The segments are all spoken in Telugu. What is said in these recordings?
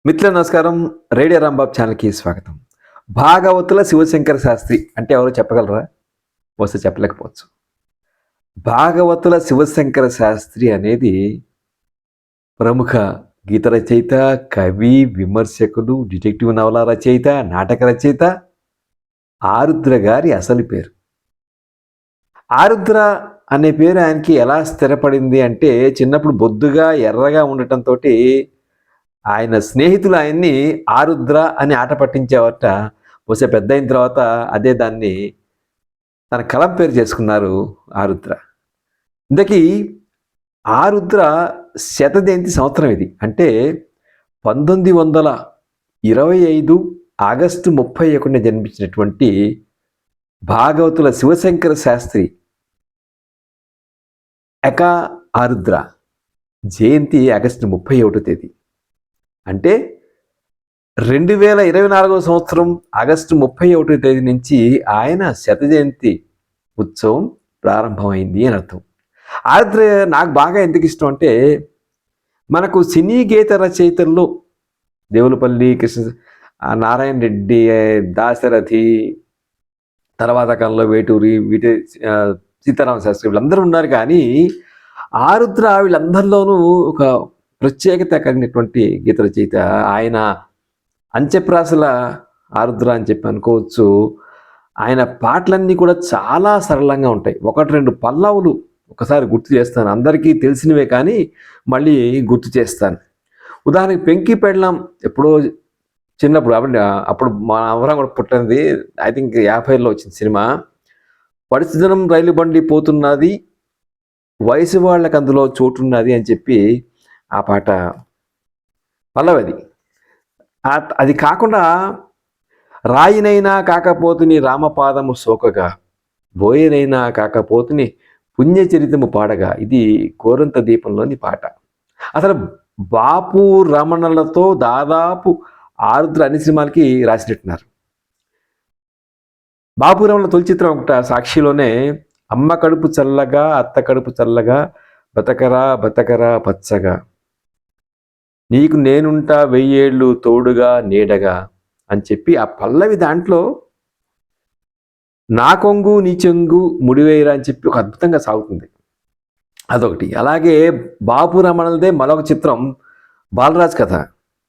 మిత్రుల నమస్కారం. రేడియో రాంబాబు ఛానల్‌కి స్వాగతం. భాగవతుల శివశంకర శాస్త్రి అంటే ఎవరో చెప్పగలరా? బహుశా చెప్పలేకపోవచ్చు. భాగవతుల శివశంకర శాస్త్రి అనేది ప్రముఖ గీత రచయిత, కవి, విమర్శకుడు, డిటెక్టివ్ నవల రచయిత, నాటక రచయిత ఆరుద్ర గారి అసలు పేరు. ఆరుద్ర అనే పేరు ఆయనకి ఎలా స్థిరపడింది అంటే చిన్నప్పుడు బొద్దుగా, ఎర్రగా ఉండటంతోటి ఆయన స్నేహితులు ఆయన్ని ఆరుద్ర అని ఆట పట్టించేవారట. బహుశా పెద్దయిన తర్వాత అదే దాన్ని తన కలం పేరు చేసుకున్నారు ఆరుద్ర. ఇంతకీ ఆరుద్ర శత జయంతి సంవత్సరం ఇది. అంటే 1925 ఆగస్టు 31న జన్మించినటువంటి భాగవతుల శివశంకర శాస్త్రి ఎకా ఆరుద్ర జయంతి ఆగస్టు 31 తేదీ. అంటే 2024 సంవత్సరం ఆగస్టు 31 తేదీ నుంచి ఆయన శత జయంతి ఉత్సవం ప్రారంభమైంది అని అర్థం. ఆరుద్ర నాకు బాగా ఎందుకు ఇష్టం అంటే మనకు సినీ గీత రచయితల్లో దేవులపల్లి కృష్ణ, నారాయణ రెడ్డి, దాశరథి, తర్వాత కాలంలో వేటూరి, సీతారామ శాస్త్రి వీళ్ళందరూ ఉన్నారు. కానీ ఆరుద్ర వీళ్ళందరిలోనూ ఒక ప్రత్యేకత కలిగినటువంటి గీత రచయిత. ఆయన అంత్యప్రాసల ఆరుద్ర అని చెప్పి అనుకోవచ్చు. ఆయన పాటలన్నీ కూడా చాలా సరళంగా ఉంటాయి. ఒకటి రెండు పల్లవులు ఒకసారి గుర్తు చేస్తాను, అందరికీ తెలిసినవే కానీ మళ్ళీ గుర్తు చేస్తాను. ఉదాహరణకి పెంకి పెళ్ళాం ఎప్పుడో చిన్నప్పుడు, అప్పుడు మా అవరం కూడా పుట్టినది, ఐ థింక్ 50లో వచ్చింది సినిమా. పరిస్థితులం రైలు బండి పోతున్నది, వయసు వాళ్ళకి అందులో చోటున్నది అని చెప్పి ఆ పాట పల్లవది. అది కాకుండా రాయినైనా కాకపోతుని రామపాదము సోకగా, బోయనైనా కాకపోతుని పుణ్యచరితము పాడగా, ఇది కోరంత దీపంలోని పాట. అసలు బాపు రమణలతో దాదాపు ఆరుద్ర అన్ని సినిమాలకి రాసినట్టున్నారు. బాపు రమణ తొలి చిత్రం ఒకట సాక్షిలోనే అమ్మ కడుపు చల్లగా అత్త కడుపు చల్లగా బతకరా బతకరా పచ్చగా, నీకు నేనుంటా 1000 ఏళ్ళు తోడుగా నీడగా అని చెప్పి ఆ పల్లవి దాంట్లో నా కొంగు నీ చెంగు ముడివేయరా అని చెప్పి ఒక అద్భుతంగా సాగుతుంది. అదొకటి. అలాగే బాపు రమణలదే మరొక చిత్రం బాలరాజ్ కథ,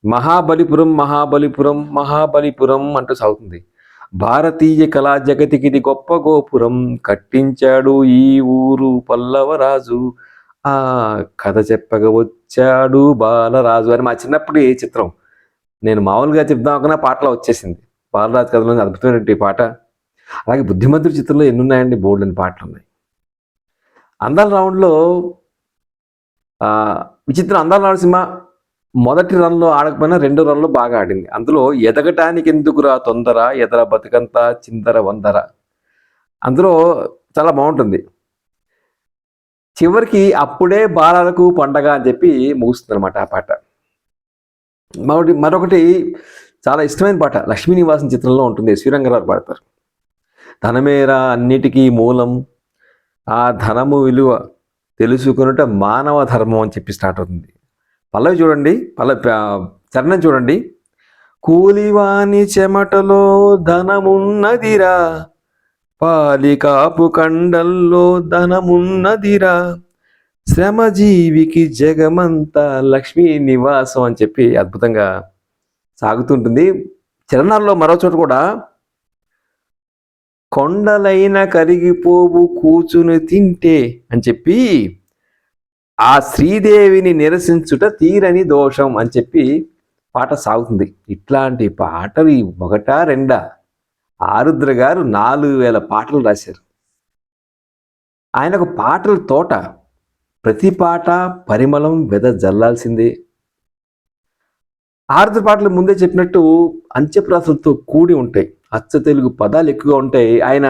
మహాబలిపురం మహాబలిపురం మహాబలిపురం అంటూ సాగుతుంది. భారతీయ కళా జగతికి ఇది గొప్ప గోపురం, కట్టించాడు ఈ ఊరు పల్లవరాజు, ఆ కథ చెప్పగా వచ్చాడు బాలరాజు అని మా చిన్నప్పటి చిత్రం. నేను మామూలుగా చెప్దాం అనుకున్న పాటలో వచ్చేసింది. బాలరాజు కథలో అద్భుతమైనటువంటి పాట. అలాగే బుద్ధిమంతుడి చిత్రంలో ఎన్ని ఉన్నాయండి, బోల్డ్ అని పాటలు ఉన్నాయి. అందాల రౌండ్లో విచిత్రం, అందాల రౌండ్ సినిమా మొదటి రన్లో ఆడకపోయినా రెండో రన్లో బాగా ఆడింది. అందులో ఎదగటానికి ఎందుకురా తొందర, ఎదర బతుకంతా చిందర వందర, అందులో చాలా బాగుంటుంది. చివరికి అప్పుడే బాలలకు పండగ అని చెప్పి ముగుస్తుంది అనమాట ఆ పాట. మరొకటి చాలా ఇష్టమైన పాట లక్ష్మీ నివాసం చిత్రంలో ఉంటుంది, శ్రీరంగారావు పాడతారు. ధనమేరా అన్నిటికీ మూలం, ఆ ధనము విలువ తెలుసుకున్నట మానవ ధర్మం అని చెప్పి స్టార్ట్ అవుతుంది. పల్లవి చూడండి, చరణం చూడండి. కూలివాని చెమటలో ధనమున్నదిరా, పాలికాపు కండల్లో ధనమున్నదిరా, శ్రమజీవికి జగమంతా లక్ష్మీ నివాసం అని చెప్పి అద్భుతంగా సాగుతుంటుంది. చరణాల్లో మరో చోట కూడా కొండలైన కరిగిపోవు కూచుని తింటే అని చెప్పి ఆ శ్రీదేవిని నిరసించుట తీరని దోషం అని చెప్పి పాట సాగుతుంది. ఇట్లాంటి పాటలు ఒకటా రెండా, ఆరుద్ర గారు 4000 పాటలు రాశారు. ఆయనకు పాటల తోట, ప్రతి పాట పరిమళం జల్లాల్సిందే. ఆరుద్ర పాటలు ముందే చెప్పినట్టు అంత్యప్రాసలతో కూడి ఉంటాయి, అచ్చ తెలుగు పదాలు ఎక్కువగా ఉంటాయి. ఆయన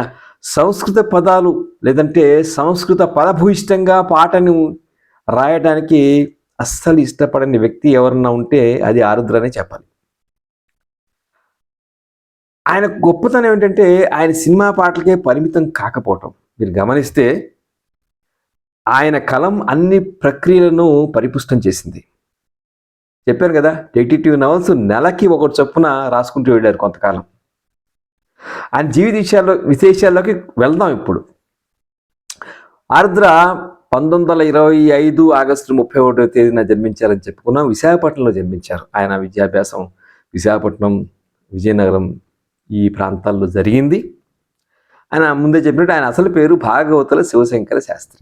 సంస్కృత పదాలు లేదంటే సంస్కృత పదభూయిష్టంగా పాటను రాయడానికి అస్సలు ఇష్టపడని వ్యక్తి ఎవరన్నా ఉంటే అది ఆరుద్ర అనే చెప్పాలి. ఆయన గొప్పతనం ఏంటంటే ఆయన సినిమా పాటలకే పరిమితం కాకపోవటం. మీరు గమనిస్తే ఆయన కలం అన్ని ప్రక్రియలను పరిపుష్టం చేసింది. చెప్పాను కదా, డిటెక్టివ్ నవల్స్ నెలకి ఒకటి చొప్పున రాసుకుంటూ వెళ్ళారు కొంతకాలం. ఆయన జీవిత విశేషాల్లోకి వెళ్దాం ఇప్పుడు. ఆరుద్ర 1925 ఆగస్టు 31వ తేదీన జన్మించారని చెప్పుకున్నాం. విశాఖపట్నంలో జన్మించారు. ఆయన విద్యాభ్యాసం విశాఖపట్నం, విజయనగరం ఈ ప్రాంతాల్లో జరిగింది. ఆయన ముందే చెప్పినట్టు ఆయన అసలు పేరు భాగవతుల శివశంకర శాస్త్రి.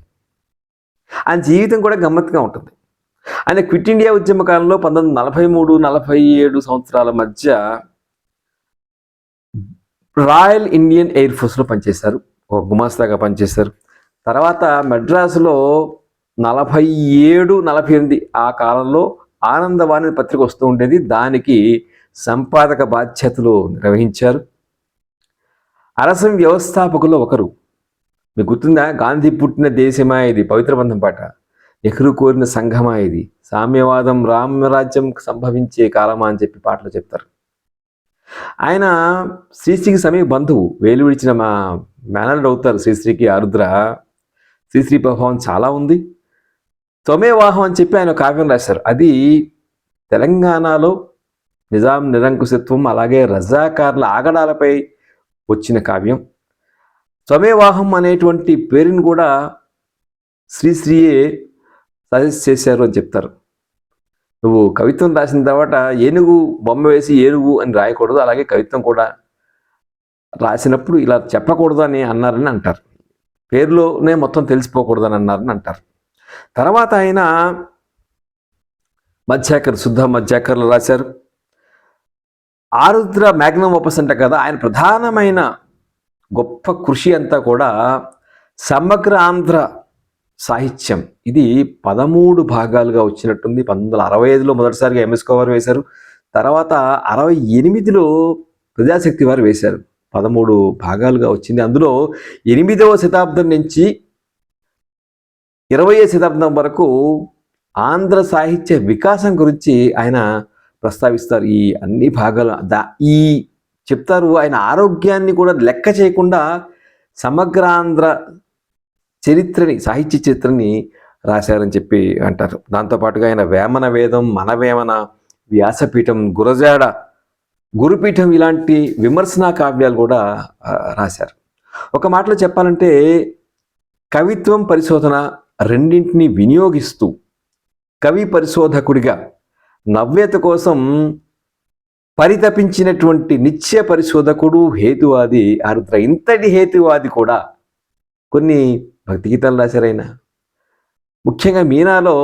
ఆయన జీవితం కూడా గమ్మత్తుగా ఉంటుంది. ఆయన క్విట్ ఇండియా ఉద్యమ కాలంలో 1943-47 సంవత్సరాల మధ్య రాయల్ ఇండియన్ ఎయిర్ ఫోర్స్లో పనిచేశారు. ఒక గుమాస్తాగా పనిచేశారు. తర్వాత మెడ్రాసులో 47-48 ఆ కాలంలో ఆనందవాణి పత్రిక వస్తూ ఉండేది. దానికి సంపాదక బాధ్యతలు నిర్వహించారు. అరసం వ్యవస్థాపకుల్లో ఒకరు. మీకు గుర్తుందా? గాంధీ పుట్టిన దేశమా ఇది పవిత్ర బంధం పాట, నెహ్రూ కోరిన సంఘమా ఇది, సామ్యవాదం రామరాజ్యం సంభవించే కాలమా అని చెప్పి పాటలు చెప్తారు. ఆయన శ్రీశ్రీకి సమీప బంధువు, వేలు విడిచిన మా మేనల్డ్ అవుతారు శ్రీశ్రీకి ఆరుద్ర. శ్రీశ్రీ ప్రభావం చాలా ఉంది. త్వమేవాహం అని చెప్పి ఆయన కావ్యం రాశారు. అది తెలంగాణలో నిజాం నిరంకుశత్వం అలాగే రజాకార్ల ఆగడాలపై వచ్చిన కావ్యం. త్వమేవాహం అనేటువంటి పేరుని కూడా శ్రీశ్రీయే సజెస్ట్ చేశారు అని చెప్తారు. నువ్వు కవిత్వం రాసిన తర్వాత ఏనుగు బొమ్మ వేసి ఏనుగు అని రాయకూడదు, అలాగే కవిత్వం కూడా రాసినప్పుడు ఇలా చెప్పకూడదు అని అన్నారని అంటారు. పేరులోనే మొత్తం తెలిసిపోకూడదని అన్నారని అంటారు. తర్వాత ఆయన శుద్ధ మధ్యాకర్లు రాశారు. ఆరుద్ర మ్యాగ్నమ్ ఓపస్ అంట కదా, ఆయన ప్రధానమైన గొప్ప కృషి అంతా కూడా సమగ్ర ఆంధ్ర సాహిత్యం. ఇది 13 భాగాలుగా వచ్చినట్టుంది. 1965లో మొదటిసారిగా ఎంఎస్ కవర్ వేశారు. తర్వాత 68లో ప్రజాశక్తి వారు వేశారు. 13 భాగాలుగా వచ్చింది. అందులో 8వ శతాబ్దం నుంచి 20వ శతాబ్దం వరకు ఆంధ్ర సాహిత్య వికాసం గురించి ఆయన ప్రస్తావిస్తారు. ఈ అన్ని భాగాలు ఈ చెప్తారు. ఆయన ఆరోగ్యాన్ని కూడా లెక్క చేయకుండా సమగ్ర ఆంధ్ర చరిత్రని, సాహిత్య చరిత్రని రాశారని చెప్పి అంటారు. దాంతోపాటుగా ఆయన వేమన వేదం, మనవేమన, వ్యాసపీఠం, గురజాడ, గురుపీఠం ఇలాంటి విమర్శనా కావ్యాలు కూడా రాశారు. ఒక మాటలో చెప్పాలంటే కవిత్వం, పరిశోధన రెండింటినీ వినియోగిస్తూ కవి పరిశోధకుడిగా నవ్యత కోసం పరితపించినటువంటి నిత్య పరిశోధకుడు, హేతువాది ఆరుద్ర. ఇంతటి హేతువాది కూడా కొన్ని భక్తి గీతాలు రాశారైనా. ముఖ్యంగా మీనాలో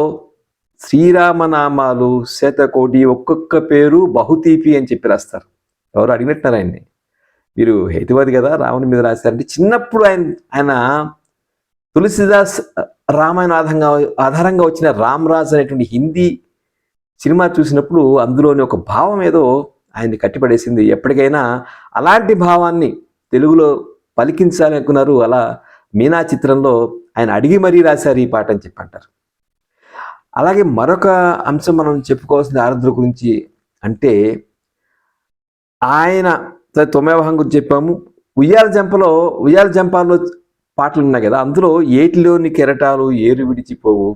శ్రీరామనామాలు శతకోటి, ఒక్కొక్క పేరు బహుతీపి అని చెప్పి రాస్తారు. ఎవరు అడిగినట్టున్నారు ఆయన్ని, మీరు హేతువాది కదా రాముని మీద రాశారంటే, చిన్నప్పుడు ఆయన తులసిదాస్ రామాయణ ఆధారంగా వచ్చిన రామ్రాజ్ అనేటువంటి హిందీ సినిమా చూసినప్పుడు అందులోని ఒక భావం ఏదో ఆయన్ని కట్టిపడేసింది. ఎప్పటికైనా అలాంటి భావాన్ని తెలుగులో పలికించాలి అనుకున్నారు. అలా మీనా చిత్రంలో ఆయన అడిగి మరీ రాశారు ఈ పాట అని చెప్పి అంటారు. అలాగే మరొక అంశం మనం చెప్పుకోవాల్సిన ఆరుద్ర గురించి అంటే, ఆయన తొమ్మిదవహం గురించి చెప్పాము. ఉయ్యాల జంపాల్లో పాటలు ఉన్నాయి కదా, అందులో ఏటిలోని కెరటాలు ఏరు విడిచిపోవు,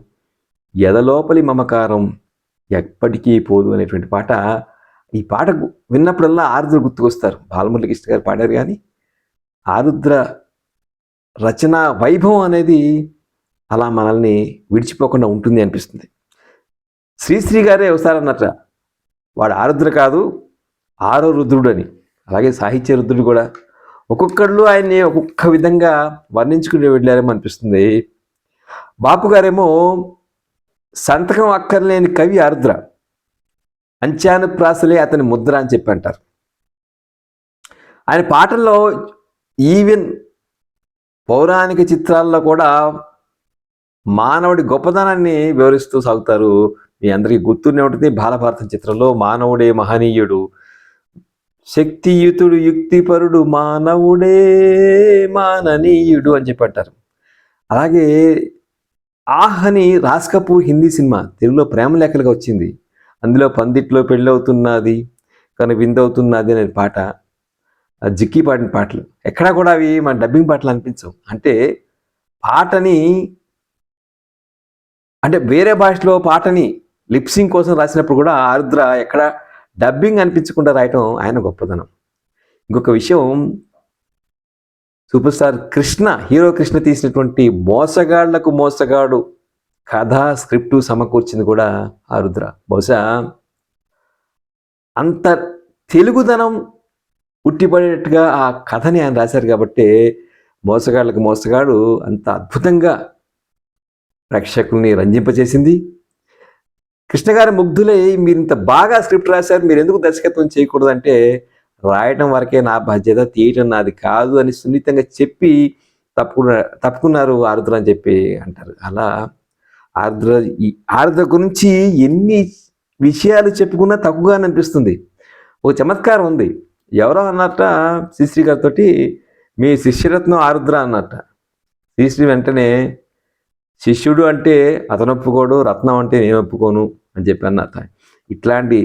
ఎదలోపలి మమకారం ఎప్పటికీ పోదు అనేటువంటి పాట. ఈ పాట విన్నప్పుడల్లా ఆరుద్ర గుర్తుకొస్తారు. బాలమురళీకృష్ణ గారు పాడారు. కానీ ఆరుద్ర రచన వైభవం అనేది అలా మనల్ని విడిచిపోకుండా ఉంటుంది అనిపిస్తుంది. శ్రీశ్రీ గారే ఒకసారి అన్నట్ట, వాడు ఆరుద్ర కాదు 6వ రుద్రుడు అని. అలాగే సాహిత్య రుద్రుడు కూడా ఒక్కొక్కళ్ళు ఆయన్ని ఒక్కొక్క విధంగా వర్ణించుకుని వెళ్ళారేమో అనిపిస్తుంది. బాపు గారేమో సంతకం అక్కర్లేని కవి ఆరుద్ర, అంత్యానుప్రాసలే అతని ముద్ర అని చెప్పి అంటారు. ఆయన పాటల్లో ఈవెన్ పౌరాణిక చిత్రాల్లో కూడా మానవుడి గొప్పతనాన్ని వివరిస్తూ సాగుతారు. మీ అందరికీ గుర్తునే ఉంటుంది, బాలభారతం చిత్రంలో మానవుడే మహనీయుడు, శక్తియుతుడు, యుక్తిపరుడు, మానవుడే మాననీయుడు అని చెప్పి అంటారు. అలాగే ఆహ్ అని రాజ్ కపూర్ హిందీ సినిమా తెలుగులో ప్రేమ లేఖలుగా వచ్చింది. అందులో పందిట్లో పెళ్ళవుతున్నది కానీ విందవుతున్నది అనే పాట, జిక్కి పాడిన పాటలు ఎక్కడా కూడా అవి మన డబ్బింగ్ పాటలు అనిపించవు. అంటే పాటని, అంటే వేరే భాషలో పాటని లిప్సింగ్ కోసం రాసినప్పుడు కూడా ఆరుద్ర ఎక్కడ డబ్బింగ్ అనిపించకుండా రాయటం ఆయన గొప్పతనం. ఇంకొక విషయం, super star Krishna, hero Krishna తీసినటువంటి మోసగాళ్లకు మోసగాడు కథ స్క్రిప్టు సమకూర్చింది కూడా ఆరుద్ర. బహుశా అంత తెలుగుదనం ఉట్టిపడేట్టుగా ఆ కథని ఆయన రాశారు కాబట్టి మోసగాళ్లకు మోసగాడు అంత అద్భుతంగా ప్రేక్షకుల్ని రంజింపచేసింది. కృష్ణ గారి ముగ్ధులై మీరు ఇంత బాగా స్క్రిప్ట్ రాశారు, మీరు ఎందుకు దర్శకత్వం చేయకూడదంటే రాయటం వరకే నా బాధ్యత, తీయటం నాది కాదు అని సున్నితంగా చెప్పి తప్పుకున్నారు ఆరుద్ర అని చెప్పి అంటారు. అలా ఆరుద్ర గురించి ఎన్ని విషయాలు చెప్పుకున్నా తక్కువగా అనిపిస్తుంది. ఓ చమత్కారం ఉంది. ఎవరో అన్నట్ట శ్రీశ్రీ గారితో, మీ శిష్యరత్నం ఆరుద్ర అన్నట్ట. శ్రీశ్రీ వెంటనే శిష్యుడు అంటే అతను ఒప్పుకోడు, రత్నం అంటే నేను ఒప్పుకోను అని చెప్పి అన్నట్ట. ఇట్లాంటి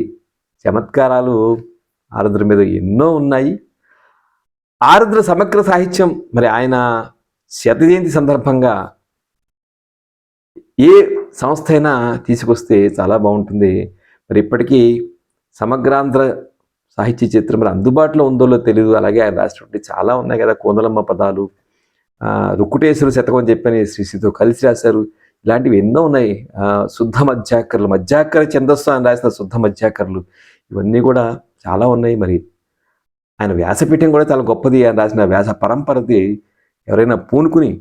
చమత్కారాలు ఆరుద్ర మీద ఎన్నో ఉన్నాయి. ఆరుద్ర సమగ్ర సాహిత్యం మరి ఆయన శత జయంతి సందర్భంగా ఏ సంస్థ అయినా తీసుకొస్తే చాలా బాగుంటుంది. మరి ఇప్పటికీ సమగ్రాంధ్ర సాహిత్య చిత్రం మరి అందుబాటులో ఉందో తెలియదు. అలాగే ఆయన రాసినటువంటి చాలా ఉన్నాయి కదా, కోనలమ్మ పదాలు, రుక్కుటేశ్వర శతకం అని చెప్పని శ్రీశ్రీతో కలిసి రాశారు. ఇలాంటివి ఎన్నో ఉన్నాయి. శుద్ధ మధ్యాకర ఛందస్సు ఆయన రాసిన శుద్ధ మధ్యాకరలు, ఇవన్నీ కూడా చాలా ఉన్నాయి. మరి ఆయన వ్యాసపీఠం కూడా చాలా గొప్పది. ఆయన రాసిన వ్యాస పరంపరది ఎవరైనా పూనుకుని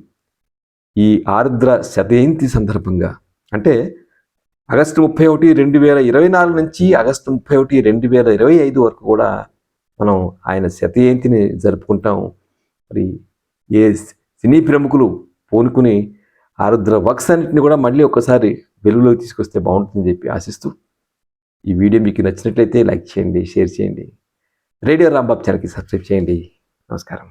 ఈ ఆరుద్ర శతజయంతి సందర్భంగా, అంటే ఆగస్టు 31, 2024 నుంచి ఆగస్టు 31, 2025 వరకు కూడా మనం ఆయన శతజయంతిని జరుపుకుంటాం. మరి ఏ సినీ ప్రముఖులు పూనుకుని ఆరుద్ర వర్క్స్ అన్నింటిని కూడా మళ్ళీ ఒకసారి వెలుగులోకి తీసుకొస్తే బాగుంటుందని చెప్పి ఆశిస్తూ, ఈ వీడియో మీకు నచ్చినట్లయితే లైక్ చేయండి, షేర్ చేయండి, రేడియో రాంబాబు ఛానల్కి సబ్స్క్రైబ్ చేయండి. నమస్కారం.